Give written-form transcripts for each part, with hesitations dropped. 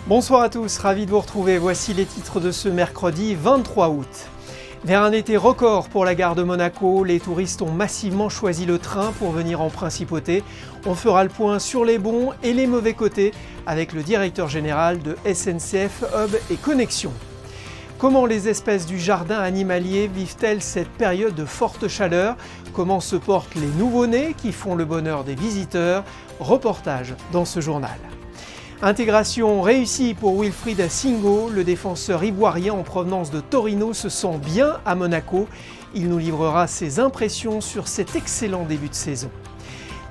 Bonsoir à tous, ravi de vous retrouver. Voici les titres de ce mercredi 23 août. Vers un été record pour la gare de Monaco, les touristes ont massivement choisi le train pour venir en principauté. On fera le point sur les bons et les mauvais côtés avec le directeur général de SNCF Hub et Connexion. Comment les espèces du jardin animalier vivent-elles cette période de forte chaleur? Comment se portent les nouveau-nés qui font le bonheur des visiteurs? Reportage dans ce journal. Intégration réussie pour Wilfried Singo, le défenseur ivoirien en provenance de Torino se sent bien à Monaco. Il nous livrera ses impressions sur cet excellent début de saison.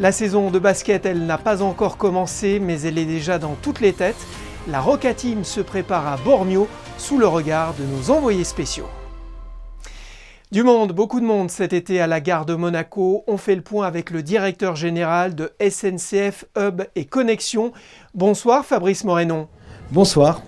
La saison de basket, elle n'a pas encore commencé, mais elle est déjà dans toutes les têtes. La Roca Team se prépare à Bormio sous le regard de nos envoyés spéciaux. Du monde, beaucoup de monde cet été à la gare de Monaco. On fait le point avec le directeur général de SNCF Hub et Connexion. Bonsoir Fabrice Morénon. Bonsoir.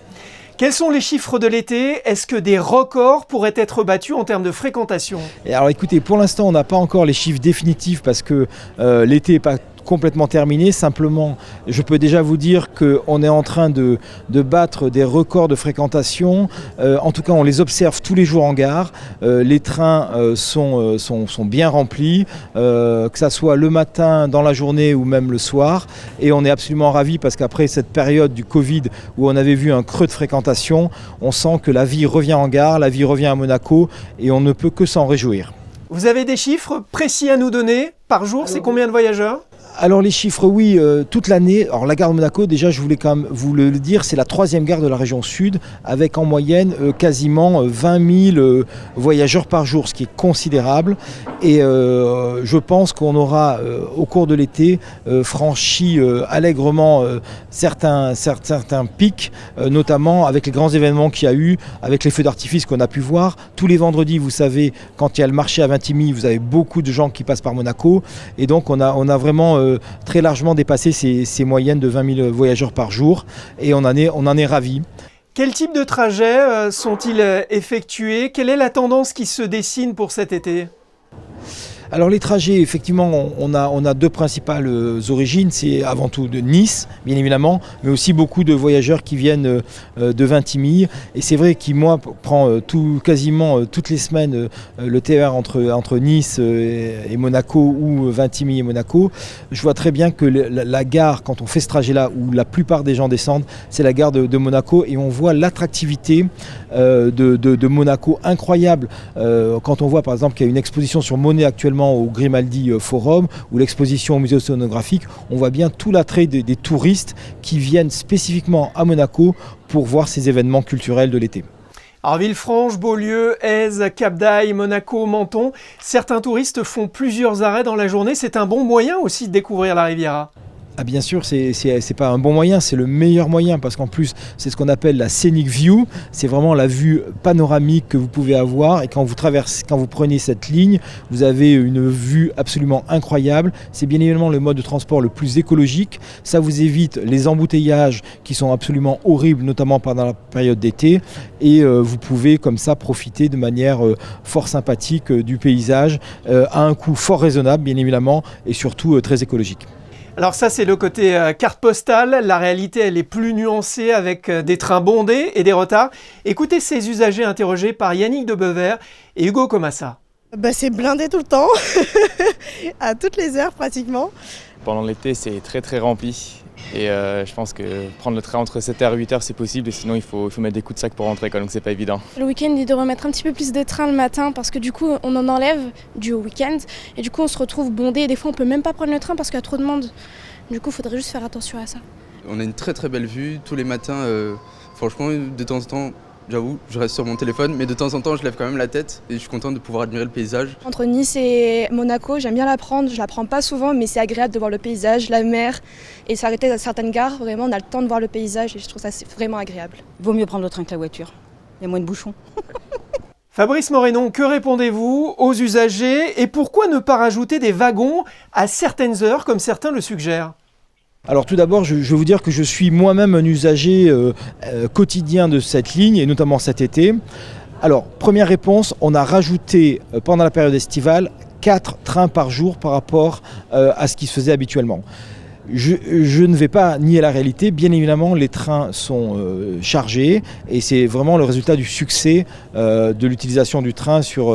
Quels sont les chiffres de l'été? Est-ce que des records pourraient être battus en termes de fréquentation? Alors écoutez, pour l'instant on n'a pas encore les chiffres définitifs parce que l'été n'est pas complètement terminé. Simplement, je peux déjà vous dire qu'on est en train de battre des records de fréquentation. En tout cas, on les observe tous les jours en gare. Les trains sont bien remplis, que ça soit le matin, dans la journée ou même le soir. Et on est absolument ravis parce qu'après cette période du Covid où on avait vu un creux de fréquentation, on sent que la vie revient en gare, la vie revient à Monaco et on ne peut que s'en réjouir. Vous avez des chiffres précis à nous donner par jour? C'est combien de voyageurs? Alors les chiffres, oui, toute l'année. Alors la gare de Monaco, déjà je voulais quand même vous le dire, c'est la 3e gare de la région sud, avec en moyenne quasiment 20 000 voyageurs par jour, ce qui est considérable. Et je pense qu'on aura au cours de l'été franchi allègrement certains pics, notamment avec les grands événements qu'il y a eu, avec les feux d'artifice qu'on a pu voir. Tous les vendredis, vous savez, quand il y a le marché à Vintimille, vous avez beaucoup de gens qui passent par Monaco. Et donc on a vraiment très largement dépassé ces moyennes de 20 000 voyageurs par jour et on en est ravis. Quel type de trajets sont-ils effectués? Quelle est la tendance qui se dessine pour cet été? Alors les trajets, effectivement, on a deux principales origines. C'est avant tout de Nice, bien évidemment, mais aussi beaucoup de voyageurs qui viennent de Vintimille. Et c'est vrai qu'il, moi, prend quasiment toutes les semaines le TER entre Nice et Monaco ou Vintimille et Monaco. Je vois très bien que la gare, quand on fait ce trajet-là, où la plupart des gens descendent, c'est la gare de Monaco. Et on voit l'attractivité de Monaco incroyable. Quand on voit, par exemple, qu'il y a une exposition sur Monet actuellement au Grimaldi Forum ou l'exposition au musée océanographique, on voit bien tout l'attrait des touristes qui viennent spécifiquement à Monaco pour voir ces événements culturels de l'été. Alors Villefranche, Beaulieu, Èze, Cap-d'Aille, Monaco, Menton, certains touristes font plusieurs arrêts dans la journée. C'est un bon moyen aussi de découvrir la Riviera. Ah bien sûr, c'est pas un bon moyen, c'est le meilleur moyen parce qu'en plus c'est ce qu'on appelle la scenic view, c'est vraiment la vue panoramique que vous pouvez avoir et quand vous prenez cette ligne, vous avez une vue absolument incroyable. C'est bien évidemment le mode de transport le plus écologique, ça vous évite les embouteillages qui sont absolument horribles, notamment pendant la période d'été et vous pouvez comme ça profiter de manière fort sympathique du paysage à un coût fort raisonnable bien évidemment et surtout très écologique. Alors ça c'est le côté carte postale, la réalité elle est plus nuancée avec des trains bondés et des retards. Écoutez ces usagers interrogés par Yannick de Bever et Hugo Comassa. C'est blindé tout le temps, à toutes les heures pratiquement. Pendant l'été c'est très rempli et je pense que prendre le train entre 7h et 8h c'est possible et sinon il faut mettre des coups de sac pour rentrer donc c'est pas évident. Le week-end il devrait mettre un petit peu plus de trains le matin parce que du coup on en enlève dû au week-end et du coup on se retrouve bondé et des fois on peut même pas prendre le train parce qu'il y a trop de monde. Du coup il faudrait juste faire attention à ça. On a une très belle vue tous les matins, franchement de temps en temps. J'avoue, je reste sur mon téléphone, mais de temps en temps, je lève quand même la tête et je suis content de pouvoir admirer le paysage. Entre Nice et Monaco, j'aime bien la prendre. Je la prends pas souvent, mais c'est agréable de voir le paysage, la mer. Et s'arrêter à certaines gares, vraiment, on a le temps de voir le paysage et je trouve ça c'est vraiment agréable. Il vaut mieux prendre le train que la voiture. Il y a moins de bouchons. Fabrice Morénon, que répondez-vous aux usagers et pourquoi ne pas rajouter des wagons à certaines heures comme certains le suggèrent ? Alors tout d'abord, je veux vous dire que je suis moi-même un usager quotidien de cette ligne, et notamment cet été. Alors, première réponse, on a rajouté pendant la période estivale 4 trains par jour par rapport à ce qui se faisait habituellement. Je ne vais pas nier la réalité, bien évidemment les trains sont chargés et c'est vraiment le résultat du succès de l'utilisation du train sur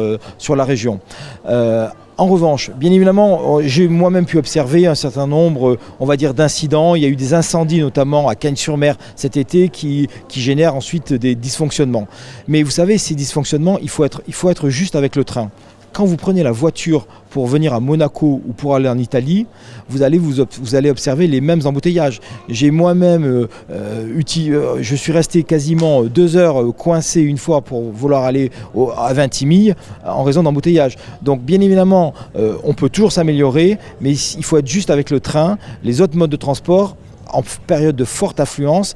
la région. En revanche, bien évidemment, j'ai moi-même pu observer un certain nombre, on va dire, d'incidents. Il y a eu des incendies, notamment à Cagnes-sur-Mer cet été, qui génèrent ensuite des dysfonctionnements. Mais vous savez, ces dysfonctionnements, il faut être juste avec le train. Quand vous prenez la voiture pour venir à Monaco ou pour aller en Italie, vous allez observer les mêmes embouteillages. J'ai moi-même, je suis resté quasiment 2 heures coincé une fois pour vouloir aller à Vintimille en raison d'embouteillages. Donc bien évidemment, on peut toujours s'améliorer, mais il faut être juste avec le train. Les autres modes de transport, en période de forte affluence,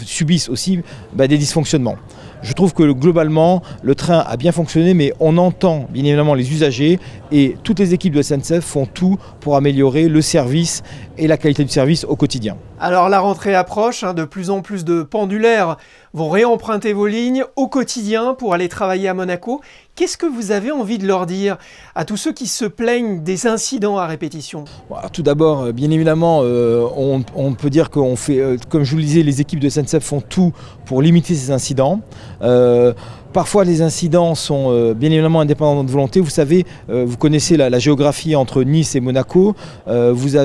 subissent aussi des dysfonctionnements. Je trouve que globalement, le train a bien fonctionné, mais on entend bien évidemment les usagers et toutes les équipes de SNCF font tout pour améliorer le service et la qualité du service au quotidien. Alors la rentrée approche, de plus en plus de pendulaires vont réemprunter vos lignes au quotidien pour aller travailler à Monaco. Qu'est-ce que vous avez envie de leur dire à tous ceux qui se plaignent des incidents à répétition ? Alors, tout d'abord, bien évidemment, on peut dire qu'on fait, comme je vous le disais, les équipes de SNCF font tout pour limiter ces incidents. Parfois, les incidents sont bien évidemment indépendants de notre volonté. Vous savez, vous connaissez la géographie entre Nice et Monaco.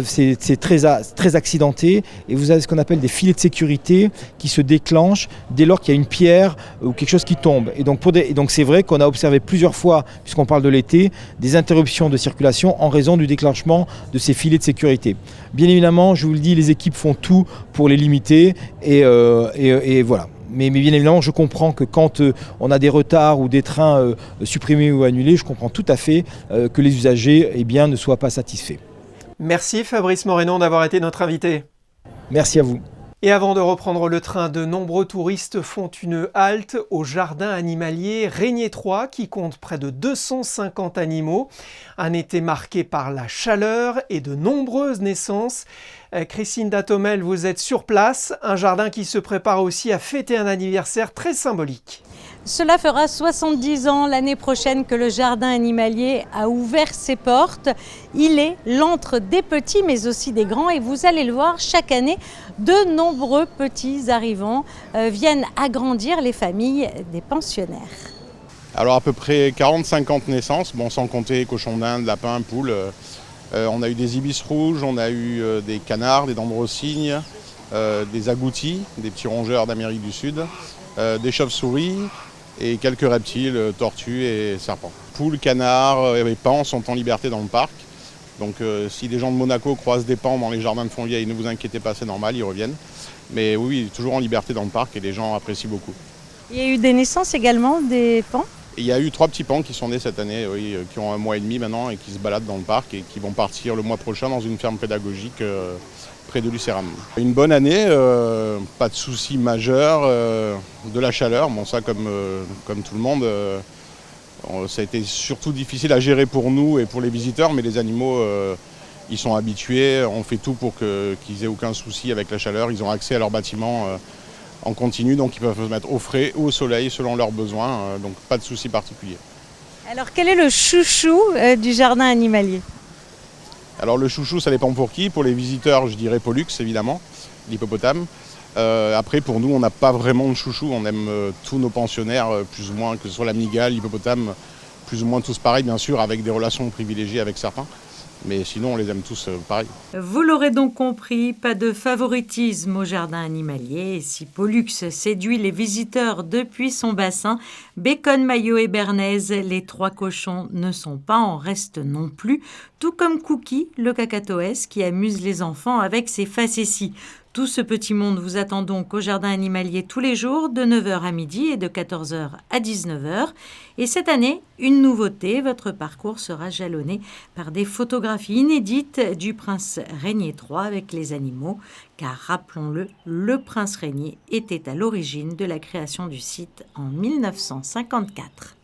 C'est très accidenté et vous avez ce qu'on appelle des filets de sécurité qui se déclenchent dès lors qu'il y a une pierre ou quelque chose qui tombe. Et donc c'est vrai qu'on a observé plusieurs fois, puisqu'on parle de l'été, des interruptions de circulation en raison du déclenchement de ces filets de sécurité. Bien évidemment, je vous le dis, les équipes font tout pour les limiter et voilà. Mais bien évidemment, je comprends que quand on a des retards ou des trains supprimés ou annulés, je comprends tout à fait que les usagers ne soient pas satisfaits. Merci Fabrice Morénon d'avoir été notre invité. Merci à vous. Et avant de reprendre le train, de nombreux touristes font une halte au jardin animalier Régnier 3 qui compte près de 250 animaux. Un été marqué par la chaleur et de nombreuses naissances. Christine Datomel, vous êtes sur place, un jardin qui se prépare aussi à fêter un anniversaire très symbolique. Cela fera 70 ans l'année prochaine que le jardin animalier a ouvert ses portes. Il est l'antre des petits mais aussi des grands et vous allez le voir, chaque année, de nombreux petits arrivants viennent agrandir les familles des pensionnaires. Alors à peu près 40-50 naissances, sans compter cochons d'Inde, lapins, poules. On a eu des ibis rouges, on a eu des canards, des dendrocygnes, des agoutis, des petits rongeurs d'Amérique du Sud, des chauves-souris et quelques reptiles, tortues et serpents. Poules, canards et paons sont en liberté dans le parc. Donc si des gens de Monaco croisent des paons dans les jardins de Fontvieille, ne vous inquiétez pas, c'est normal, ils reviennent. Mais oui, toujours en liberté dans le parc et les gens apprécient beaucoup. Il y a eu des naissances également, des paons ? Il y a eu 3 petits paons qui sont nés cette année, qui ont 1 mois et demi maintenant et qui se baladent dans le parc et qui vont partir le mois prochain dans une ferme pédagogique près de Lucéram. Une bonne année, pas de soucis majeurs, de la chaleur, ça comme tout le monde. Ça a été surtout difficile à gérer pour nous et pour les visiteurs, mais les animaux, ils sont habitués, on fait tout pour qu'ils aient aucun souci avec la chaleur, ils ont accès à leur bâtiment en continu, donc ils peuvent se mettre au frais ou au soleil selon leurs besoins, donc pas de souci particulier. Alors quel est le chouchou du jardin animalier ? Alors le chouchou, ça dépend pour qui. Pour les visiteurs, je dirais Pollux évidemment, l'hippopotame. Après pour nous, on n'a pas vraiment de chouchou, on aime tous nos pensionnaires, plus ou moins, que ce soit la mygale, l'hippopotame, plus ou moins tous pareils bien sûr, avec des relations privilégiées avec certains. Mais sinon, on les aime tous pareil. Vous l'aurez donc compris, pas de favoritisme au jardin animalier. Et si Pollux séduit les visiteurs depuis son bassin, Bacon, Maillot et Bernaise, les 3 cochons ne sont pas en reste non plus. Tout comme Cookie, le cacatoès, qui amuse les enfants avec ses facéties. Tout ce petit monde vous attend donc au jardin animalier tous les jours de 9h à midi et de 14h à 19h. Et cette année, une nouveauté, votre parcours sera jalonné par des photographies inédites du prince Régnier III avec les animaux, car rappelons-le, le prince Régnier était à l'origine de la création du site en 1954.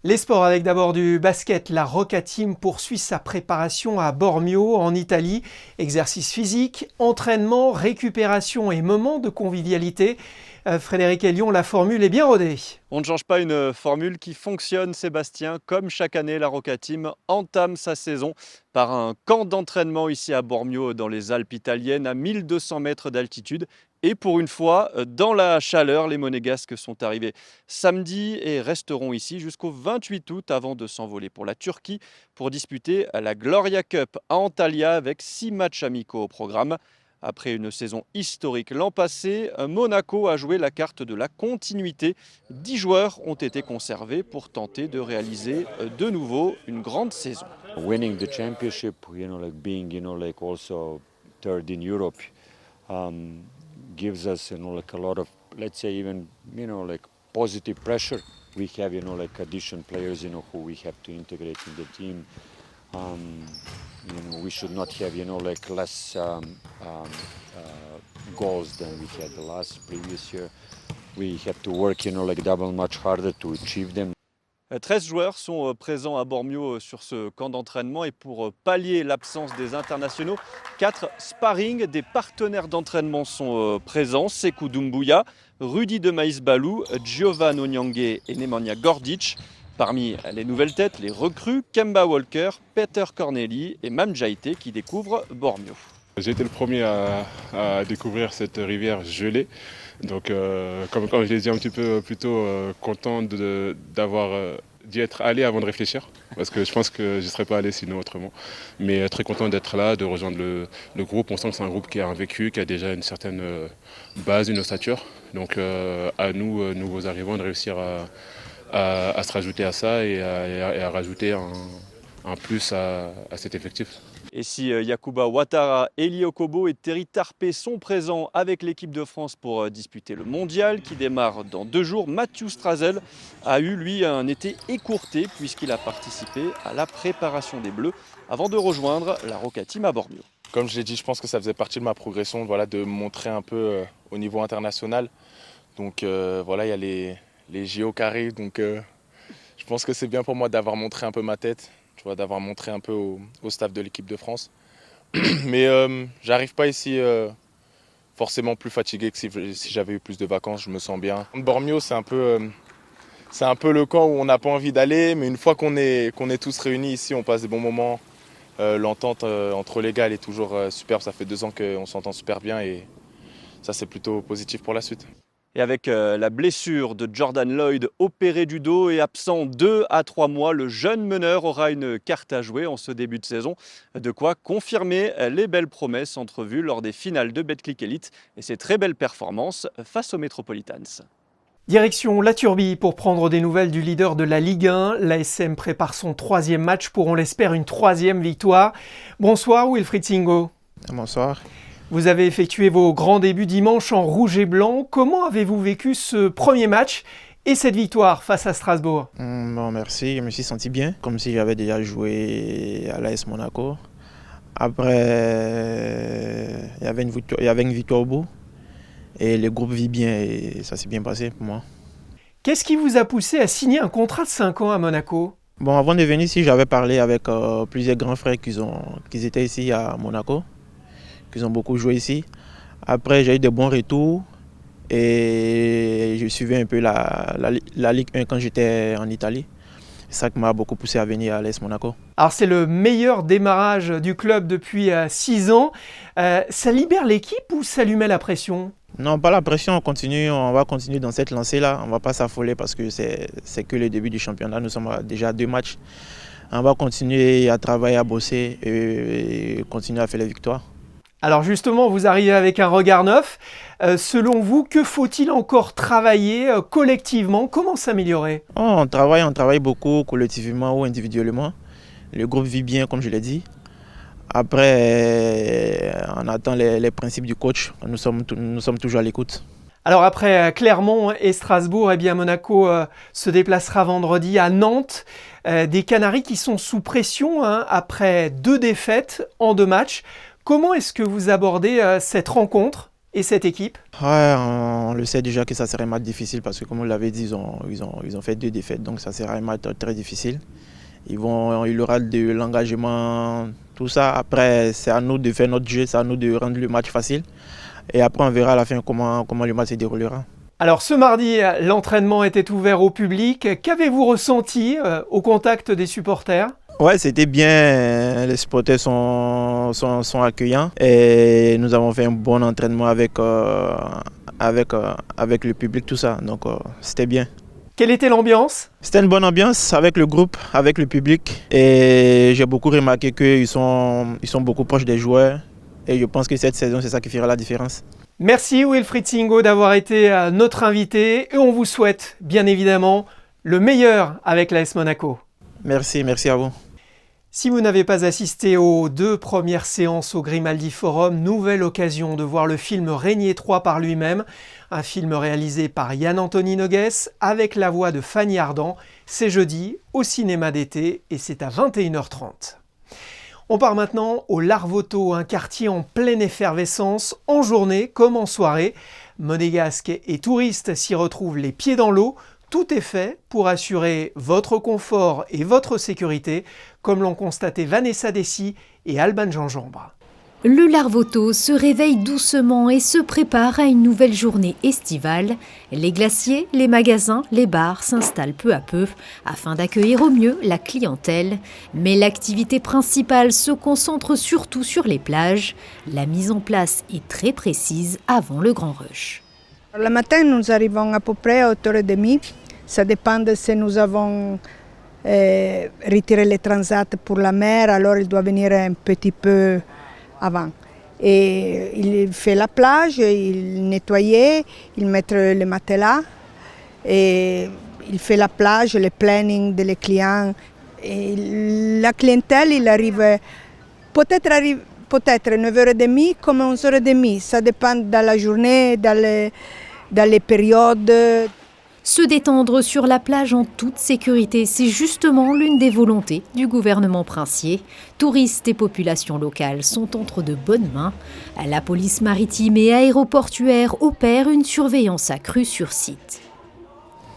Les sports avec d'abord du basket. La Rocca Team poursuit sa préparation à Bormio en Italie. Exercice physique, entraînement, récupération et moments de convivialité. Frédéric Elion, la formule est bien rodée. On ne change pas une formule qui fonctionne, Sébastien. Comme chaque année, la Rocca Team entame sa saison par un camp d'entraînement ici à Bormio, dans les Alpes italiennes, à 1200 mètres d'altitude. Et pour une fois, dans la chaleur, les Monégasques sont arrivés samedi et resteront ici jusqu'au 28 août avant de s'envoler pour la Turquie pour disputer la Gloria Cup à Antalya avec 6 matchs amicaux au programme. Après une saison historique l'an passé, Monaco a joué la carte de la continuité. 10 joueurs ont été conservés pour tenter de réaliser de nouveau une grande saison. Winning the championship, being, also third in Europe, gives us, a lot of, let's say, even, positive pressure. We have, additional players, who we have to integrate in the team. We should not have, less goals than we had the previous year. We have to work, double much harder to achieve them. 13 joueurs sont présents à Bormio sur ce camp d'entraînement et pour pallier l'absence des internationaux, 4 sparring, des partenaires d'entraînement sont présents. Sekou Doumbouya, Rudy de Maïs-Balou, Giovan Onyangue et Nemanja Gordic. Parmi les nouvelles têtes, les recrues, Kemba Walker, Peter Corneli et Mam Jaité qui découvrent Bormio. J'ai été le premier à découvrir cette rivière gelée. Donc, comme je l'ai dit un petit peu plus tôt, content d'y être allé avant de réfléchir. Parce que je pense que je n'y serais pas allé sinon autrement. Mais très content d'être là, de rejoindre le groupe. On sent que c'est un groupe qui a un vécu, qui a déjà une certaine base, une ossature. Donc à nous, nouveaux arrivants, de réussir à se rajouter à ça et à rajouter un plus à cet effectif. Et si Yacouba Ouattara, Eli Okobo et Terry Tarpé sont présents avec l'équipe de France pour disputer le mondial qui démarre dans 2 jours, Mathieu Strazel a eu lui un été écourté puisqu'il a participé à la préparation des Bleus avant de rejoindre la Rocca Team à Bormio. Comme je l'ai dit, je pense que ça faisait partie de ma progression, de montrer un peu au niveau international. Donc il y a les JO qui arrivent, donc je pense que c'est bien pour moi d'avoir montré un peu ma tête. D'avoir montré un peu au staff de l'équipe de France. Mais j'arrive pas ici forcément plus fatigué que si j'avais eu plus de vacances, je me sens bien. Bormio, c'est un peu le camp où on n'a pas envie d'aller, mais une fois qu'on est tous réunis ici, on passe des bons moments. L'entente entre les gars, elle est toujours superbe, ça fait 2 ans qu'on s'entend super bien et ça c'est plutôt positif pour la suite. Et avec la blessure de Jordan Lloyd opéré du dos et absent 2 à 3 mois, le jeune meneur aura une carte à jouer en ce début de saison. De quoi confirmer les belles promesses entrevues lors des finales de Betclic Elite et ses très belles performances face aux Metropolitans. Direction la Turbie pour prendre des nouvelles du leader de la Ligue 1. L'ASM prépare son 3e match pour, on l'espère, une 3e victoire. Bonsoir Wilfried Singo. Bonsoir. Vous avez effectué vos grands débuts dimanche en rouge et blanc. Comment avez-vous vécu ce premier match et cette victoire face à Strasbourg? Merci, je me suis senti bien, comme si j'avais déjà joué à l'AS Monaco. Après, il y avait une victoire au bout et le groupe vit bien et ça s'est bien passé pour moi. Qu'est-ce qui vous a poussé à signer un contrat de 5 ans à Monaco? Avant de venir ici, j'avais parlé avec plusieurs grands frères qui étaient ici à Monaco. Ils ont beaucoup joué ici. Après, j'ai eu de bons retours et je suivais un peu la Ligue 1 quand j'étais en Italie. C'est ça qui m'a beaucoup poussé à venir à l'AS Monaco. Alors c'est le meilleur démarrage du club depuis 6 ans. Ça libère l'équipe ou ça lui met la pression? Non, pas la pression, on va continuer dans cette lancée-là. On ne va pas s'affoler parce que c'est que le début du championnat. Nous sommes déjà à 2 matchs. On va continuer à travailler, à bosser et continuer à faire les victoires. Alors justement, vous arrivez avec un regard neuf. Selon vous, que faut-il encore travailler collectivement? Comment s'améliorer? On travaille beaucoup collectivement ou individuellement. Le groupe vit bien, comme je l'ai dit. Après, on attend les principes du coach. Nous sommes toujours à l'écoute. Alors après Clermont et Strasbourg, Monaco se déplacera vendredi à Nantes. Des Canaries qui sont sous pression après 2 défaites en 2 matchs. Comment est-ce que vous abordez cette rencontre et cette équipe? On le sait déjà que ça serait un match difficile parce que comme vous l'avez dit, ils ont fait 2 défaites, donc ça sera un match très difficile. Il y aura de l'engagement, tout ça. Après, c'est à nous de faire notre jeu, c'est à nous de rendre le match facile. Et après, on verra à la fin comment le match se déroulera. Alors ce mardi, l'entraînement était ouvert au public. Qu'avez-vous ressenti au contact des supporters ? Ouais, c'était bien. Les supporters sont accueillants et nous avons fait un bon entraînement avec le public, tout ça. Donc c'était bien. Quelle était l'ambiance ? C'était une bonne ambiance avec le groupe, avec le public. Et j'ai beaucoup remarqué qu'ils sont beaucoup proches des joueurs. Et je pense que cette saison, c'est ça qui fera la différence. Merci Wilfried Singo d'avoir été notre invité. Et on vous souhaite bien évidemment le meilleur avec l'AS Monaco. Merci à vous. Si vous n'avez pas assisté aux 2 premières séances au Grimaldi Forum, nouvelle occasion de voir le film Régnier 3 par lui-même, un film réalisé par Yann-Anthony Nogues avec la voix de Fanny Ardant. C'est jeudi au cinéma d'été et c'est à 21h30. On part maintenant au Larvoto, un quartier en pleine effervescence, en journée comme en soirée. Monégasques et touristes s'y retrouvent les pieds dans l'eau. Tout est fait pour assurer votre confort et votre sécurité, comme l'ont constaté Vanessa Dessy et Alban Gingembre. Le Larvoto se réveille doucement et se prépare à une nouvelle journée estivale. Les glaciers, les magasins, les bars s'installent peu à peu afin d'accueillir au mieux la clientèle. Mais l'activité principale se concentre surtout sur les plages. La mise en place est très précise avant le grand rush. Le matin, nous arrivons à peu près à 8h30. Ça dépend de si nous avons retiré les transats pour la mer, alors il doit venir un petit peu avant. Et il fait la plage, il nettoyait, il met les matelas, et il fait la plage, le planning des clients. Et la clientèle, il arrive peut-être 9h30 comme 11h30. Ça dépend de la journée, dans les périodes. Se détendre sur la plage en toute sécurité, c'est justement l'une des volontés du gouvernement princier. Touristes et populations locales sont entre de bonnes mains. La police maritime et aéroportuaire opère une surveillance accrue sur site.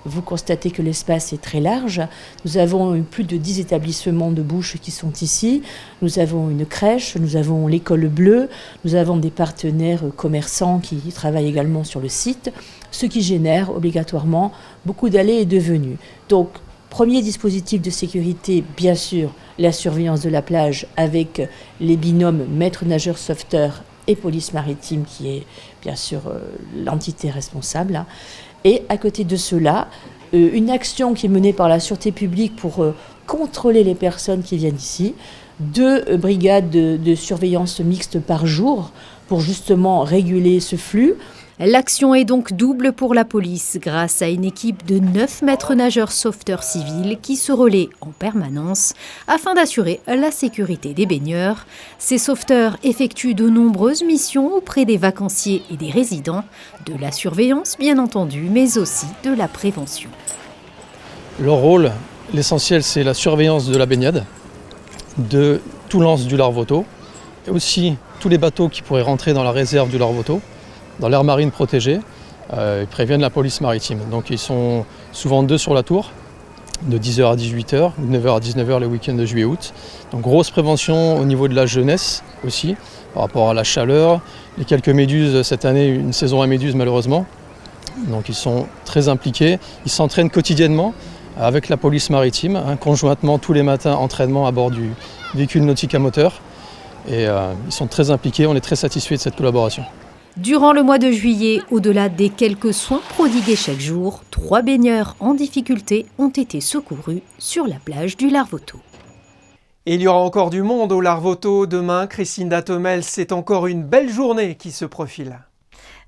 Vous constatez que l'espace est très large. Nous avons plus de 10 établissements de bouche qui sont ici. Nous avons une crèche, nous avons l'école bleue, nous avons des partenaires commerçants qui travaillent également sur le site, ce qui génère obligatoirement beaucoup d'allées et de venues. Donc, premier dispositif de sécurité, bien sûr, la surveillance de la plage avec les binômes maître nageur sauveteur et police maritime qui est bien sûr l'entité responsable. Et à côté de cela, une action qui est menée par la sûreté publique pour contrôler les personnes qui viennent ici, 2 brigades de surveillance mixte par jour pour justement réguler ce flux. L'action est donc double pour la police grâce à une équipe de 9 maîtres nageurs sauveteurs civils qui se relaient en permanence afin d'assurer la sécurité des baigneurs. Ces sauveteurs effectuent de nombreuses missions auprès des vacanciers et des résidents, de la surveillance bien entendu, mais aussi de la prévention. Leur rôle, l'essentiel, c'est la surveillance de la baignade, de tout l'anse du Larvoto, et aussi tous les bateaux qui pourraient rentrer dans la réserve du Larvoto, dans l'aire marine protégée, ils préviennent la police maritime. Donc ils sont souvent 2 sur la tour, de 10h à 18h, de 9h à 19h les week-ends de juillet-août. Donc grosse prévention au niveau de la jeunesse aussi, par rapport à la chaleur. Les quelques méduses, cette année, une saison à méduses malheureusement. Donc ils sont très impliqués, ils s'entraînent quotidiennement avec la police maritime, conjointement tous les matins, entraînement à bord du véhicule nautique à moteur. Et ils sont très impliqués, on est très satisfaits de cette collaboration. Durant le mois de juillet, au-delà des quelques soins prodigués chaque jour, 3 baigneurs en difficulté ont été secourus sur la plage du Larvoto. Et il y aura encore du monde au Larvoto demain. Christine Datomel, c'est encore une belle journée qui se profile.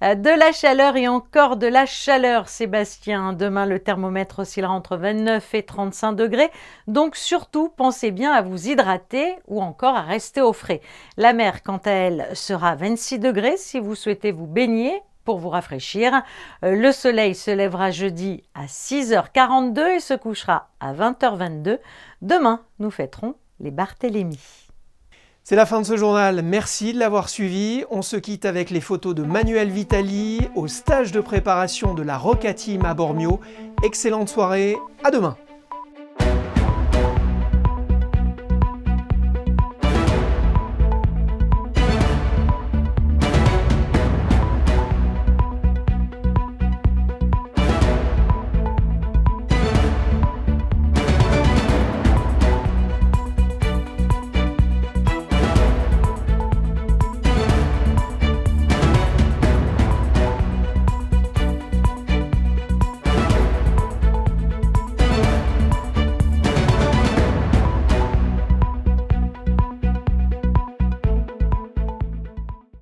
De la chaleur et encore de la chaleur, Sébastien. Demain, le thermomètre oscillera entre 29 et 35 degrés. Donc surtout, pensez bien à vous hydrater ou encore à rester au frais. La mer, quant à elle, sera à 26 degrés si vous souhaitez vous baigner pour vous rafraîchir. Le soleil se lèvera jeudi à 6h42 et se couchera à 20h22. Demain, nous fêterons les Barthélemy. C'est la fin de ce journal, merci de l'avoir suivi. On se quitte avec les photos de Manuel Vitali au stage de préparation de la Roca Team à Bormio. Excellente soirée, à demain.